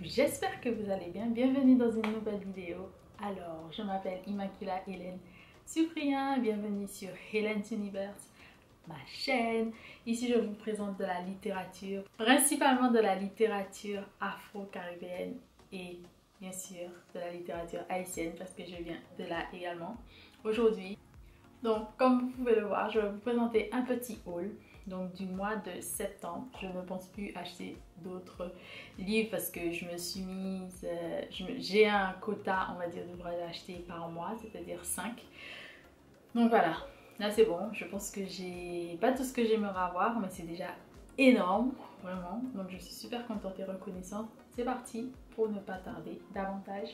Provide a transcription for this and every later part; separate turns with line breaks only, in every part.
j'espère que vous allez bien. Bienvenue dans une nouvelle vidéo. Alors, je m'appelle Immaculata Hélène Cyprien. Bienvenue sur Hélène's Universe, ma chaîne. Ici, je vous présente de la littérature, principalement de la littérature afro-caribéenne et bien sûr de la littérature haïtienne parce que je viens de là également. Aujourd'hui, donc comme vous pouvez le voir, je vais vous présenter un petit haul. Donc du mois de septembre, je ne pense plus acheter d'autres livres parce que je me suis mise, j'ai un quota, on va dire, d'ouvrages à acheter par mois, c'est-à-dire 5. Donc voilà, là c'est bon, je pense que j'ai pas tout ce que j'aimerais avoir, mais c'est déjà énorme, vraiment. Donc je suis super contente et reconnaissante. C'est parti pour ne pas tarder davantage.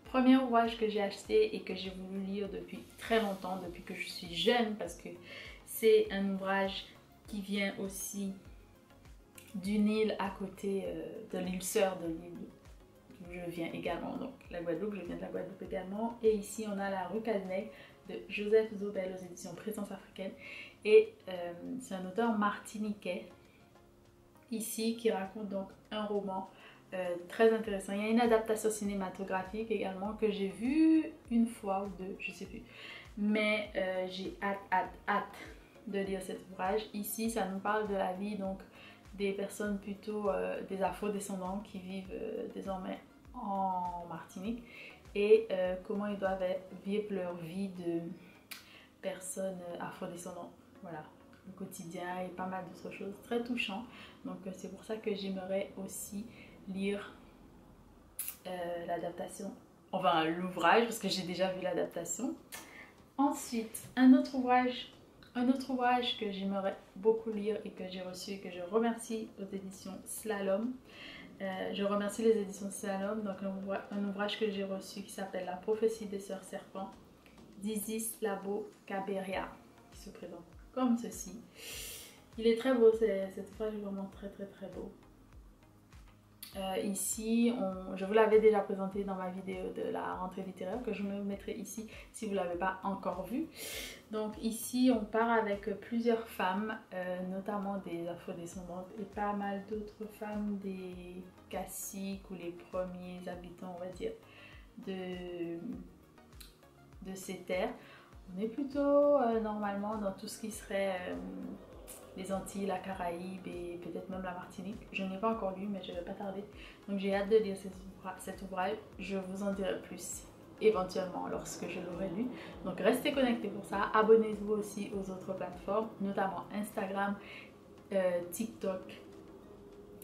Premier ouvrage que j'ai acheté et que j'ai voulu lire depuis très longtemps, depuis que je suis jeune, parce que c'est un ouvrage qui vient aussi d'une île à côté de l'île sœur de l'île d'où je viens également, donc la Guadeloupe, je viens de la Guadeloupe également. Et ici on a La Rue Cazeneuve de Joseph Zobel aux éditions Présence Africaine. Et c'est un auteur martiniquais ici qui raconte donc un roman très intéressant. Il y a une adaptation cinématographique également que j'ai vue une fois ou deux, je sais plus. Mais j'ai hâte de lire cet ouvrage. Ici, ça nous parle de la vie donc des personnes plutôt des afro-descendants qui vivent désormais en Martinique et comment ils doivent vivre leur vie de personnes afro-descendantes. Voilà, le quotidien et pas mal d'autres choses très touchant. Donc c'est pour ça que j'aimerais aussi lire l'adaptation, enfin l'ouvrage, parce que j'ai déjà vu l'adaptation. Ensuite, un autre ouvrage que j'aimerais beaucoup lire et que j'ai reçu et que je remercie aux éditions Slalom. Je remercie les éditions Slalom, donc un ouvrage que j'ai reçu qui s'appelle La prophétie des sœurs serpents d'Isis Labo Caberia, qui se présente comme ceci. Il est très beau, cet ouvrage est vraiment très beau. Ici, je vous l'avais déjà présenté dans ma vidéo de la rentrée littéraire que je me mettrai ici si vous ne l'avez pas encore vu. Donc ici, on part avec plusieurs femmes, notamment des afrodescendantes et pas mal d'autres femmes, des caciques ou les premiers habitants, on va dire, de ces terres. On est plutôt normalement dans tout ce qui serait les Antilles, la Caraïbe et peut-être même la Martinique. Je n'ai pas encore lu, mais je ne vais pas tarder. Donc j'ai hâte de lire cet ouvrage. Je vous en dirai plus éventuellement lorsque je l'aurai lu. Donc restez connectés pour ça. Abonnez-vous aussi aux autres plateformes, notamment Instagram, TikTok.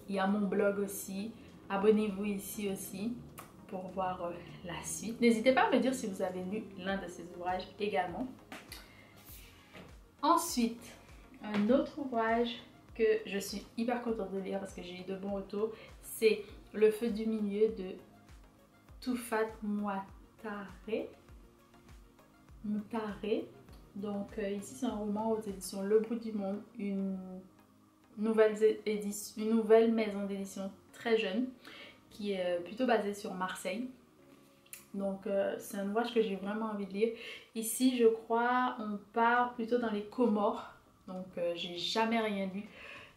Il y a mon blog aussi. Abonnez-vous ici aussi pour voir la suite. N'hésitez pas à me dire si vous avez lu l'un de ces ouvrages également. Ensuite, un autre ouvrage que je suis hyper contente de lire parce que j'ai eu de bons retours, c'est Le feu du milieu de Toufat Moutaré. Donc ici c'est un roman aux éditions Le Bout du Monde, une nouvelle maison d'édition très jeune qui est plutôt basée sur Marseille. Donc c'est un ouvrage que j'ai vraiment envie de lire. Ici je crois on part plutôt dans les Comores. Donc j'ai jamais rien lu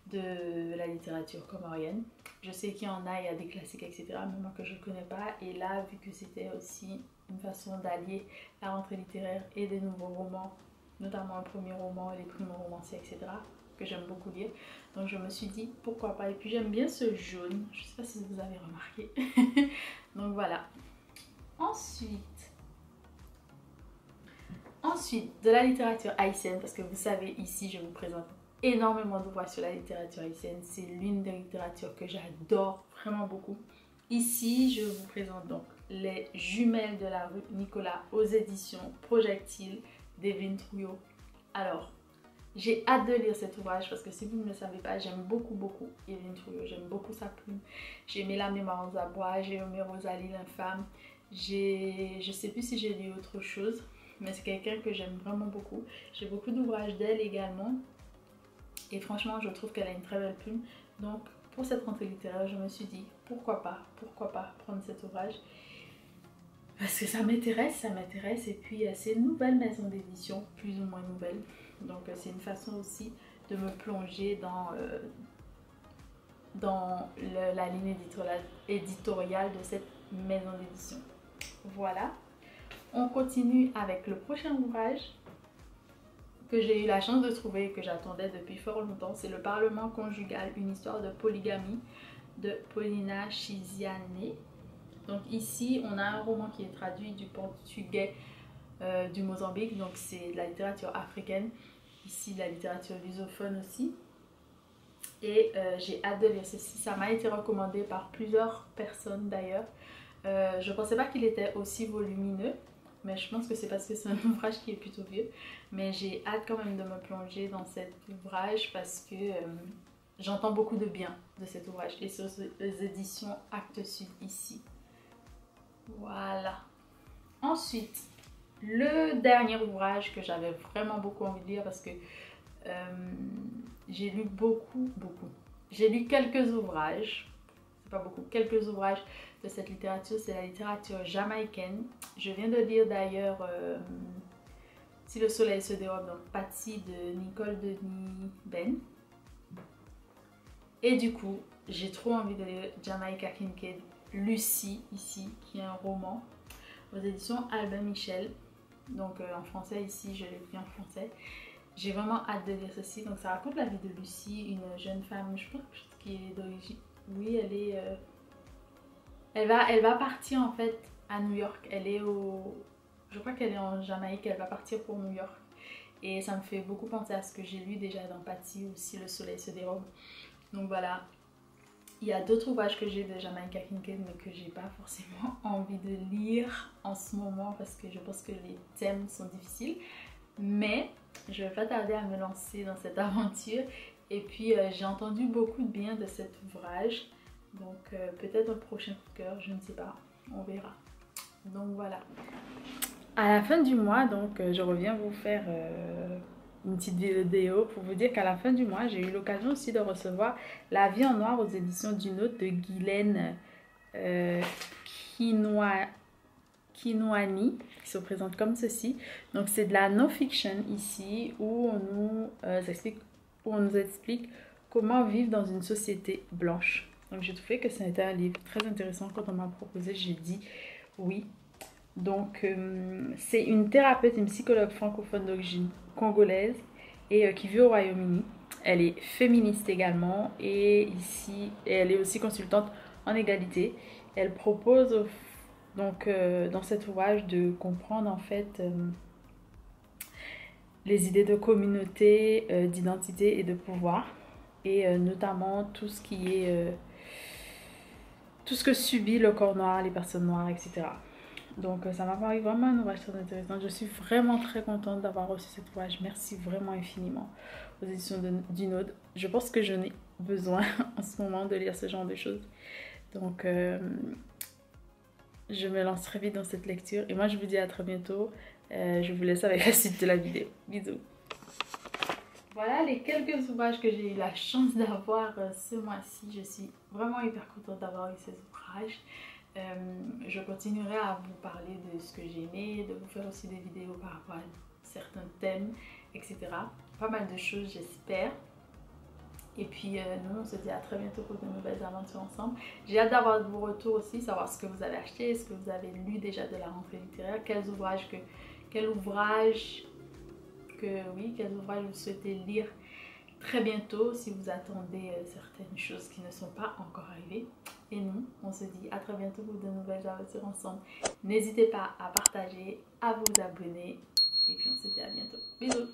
de la littérature comorienne. Je sais qu'il y en a, il y a des classiques etc. mais moi que je ne connais pas. Et là vu que c'était aussi une façon d'allier la rentrée littéraire et des nouveaux romans, notamment un premier roman et les primo-romanciers etc. que j'aime beaucoup lire. Donc je me suis dit pourquoi pas. Et puis j'aime bien ce jaune, je ne sais pas si vous avez remarqué. Donc voilà. Ensuite, de la littérature haïtienne, parce que vous savez, ici, je vous présente énormément d'ouvrages sur la littérature haïtienne. C'est l'une des littératures que j'adore vraiment beaucoup. Ici, je vous présente donc Les Jumelles de la rue Nicolas aux éditions Projectile d'Evelyne Trouillot. Alors, j'ai hâte de lire cet ouvrage parce que si vous ne le savez pas, j'aime beaucoup Evelyne Trouillot. J'aime beaucoup sa plume. J'ai aimé La Mémoire aux abois, j'ai aimé Rosalie l'infâme. Je sais plus si j'ai lu autre chose, mais c'est quelqu'un que j'aime vraiment beaucoup. J'ai beaucoup d'ouvrages d'elle également et franchement je trouve qu'elle a une très belle plume. Donc pour cette rentrée littéraire je me suis dit pourquoi pas prendre cet ouvrage parce que ça m'intéresse et puis c'est une nouvelle maison d'édition, plus ou moins nouvelle, donc c'est une façon aussi de me plonger dans dans la ligne éditoriale de cette maison d'édition. Voilà, on continue avec le prochain ouvrage que j'ai eu la chance de trouver et que j'attendais depuis fort longtemps. C'est Le Parlement conjugal, une histoire de polygamie de Paulina Chiziane. Donc ici, on a un roman qui est traduit du portugais du Mozambique, donc c'est de la littérature africaine, ici de la littérature lusophone aussi. Et j'ai hâte de lire ceci, ça m'a été recommandé par plusieurs personnes d'ailleurs. Je ne pensais pas qu'il était aussi volumineux, mais je pense que c'est parce que c'est un ouvrage qui est plutôt vieux. Mais j'ai hâte quand même de me plonger dans cet ouvrage parce que j'entends beaucoup de bien de cet ouvrage. Et sur les éditions Actes Sud ici. Voilà. Ensuite, le dernier ouvrage que j'avais vraiment beaucoup envie de lire parce que j'ai lu beaucoup. J'ai lu quelques ouvrages, c'est pas beaucoup, quelques ouvrages de cette littérature, c'est la littérature jamaïcaine. Je viens de lire d'ailleurs Si le soleil se dérobe, donc Patsy de Nicole Denis Ben. Et du coup, j'ai trop envie de lire Jamaica Kincaid, Lucie, ici, qui est un roman aux éditions Albin Michel. Donc en français, ici, je l'ai pris en français. J'ai vraiment hâte de lire ceci. Donc ça raconte la vie de Lucie, une jeune femme, je pense qui est d'origine... Oui, elle est... Elle va partir en fait à New York. Elle est au... Je crois qu'elle est en Jamaïque, elle va partir pour New York. Et ça me fait beaucoup penser à ce que j'ai lu déjà dans Patsy ou Si le soleil se dérobe. Donc voilà. Il y a d'autres ouvrages que j'ai de Jamaica Kincaid mais que j'ai pas forcément envie de lire en ce moment parce que je pense que les thèmes sont difficiles. Mais je vais pas tarder à me lancer dans cette aventure. Et puis j'ai entendu beaucoup de bien de cet ouvrage. Donc peut-être un prochain coup de cœur, je ne sais pas. On verra. Donc voilà. À la fin du mois, donc je reviens vous faire une petite vidéo pour vous dire qu'à la fin du mois, j'ai eu l'occasion aussi de recevoir La vie en noir aux éditions Dunaud de Guylaine Kinoani, qui se présente comme ceci. Donc c'est de la non-fiction ici où on nous explique comment vivre dans une société blanche. Donc j'ai trouvé que c'était un livre très intéressant. Quand on m'a proposé, j'ai dit oui. Donc c'est une thérapeute, une psychologue francophone d'origine congolaise et qui vit au Royaume-Uni. Elle est féministe également et ici elle est aussi consultante en égalité. Elle propose donc dans cet ouvrage de comprendre en fait les idées de communauté, d'identité et de pouvoir et notamment tout ce qui est tout ce que subit le corps noir, les personnes noires, etc. Donc ça m'a paru vraiment un ouvrage très intéressant. Je suis vraiment très contente d'avoir reçu cet ouvrage. Merci vraiment infiniment aux éditions Dunaud. Je pense que je n'ai besoin en ce moment de lire ce genre de choses. Donc je me lance très vite dans cette lecture. Et moi je vous dis à très bientôt. Je vous laisse avec la suite de la vidéo. Bisous. Voilà les quelques ouvrages que j'ai eu la chance d'avoir ce mois-ci. Je suis vraiment hyper contente d'avoir eu ces ouvrages. Je continuerai à vous parler de ce que j'ai aimé, de vous faire aussi des vidéos par rapport à certains thèmes, etc. Pas mal de choses, j'espère. Et puis nous, on se dit à très bientôt pour de nouvelles aventures ensemble. J'ai hâte d'avoir vos retours aussi, savoir ce que vous avez acheté, ce que vous avez lu déjà de la rentrée littéraire, quels ouvrages vous souhaitez lire très bientôt si vous attendez certaines choses qui ne sont pas encore arrivées. Et nous, on se dit à très bientôt pour de nouvelles aventures ensemble. N'hésitez pas à partager, à vous abonner. Et puis on se dit à bientôt. Bisous.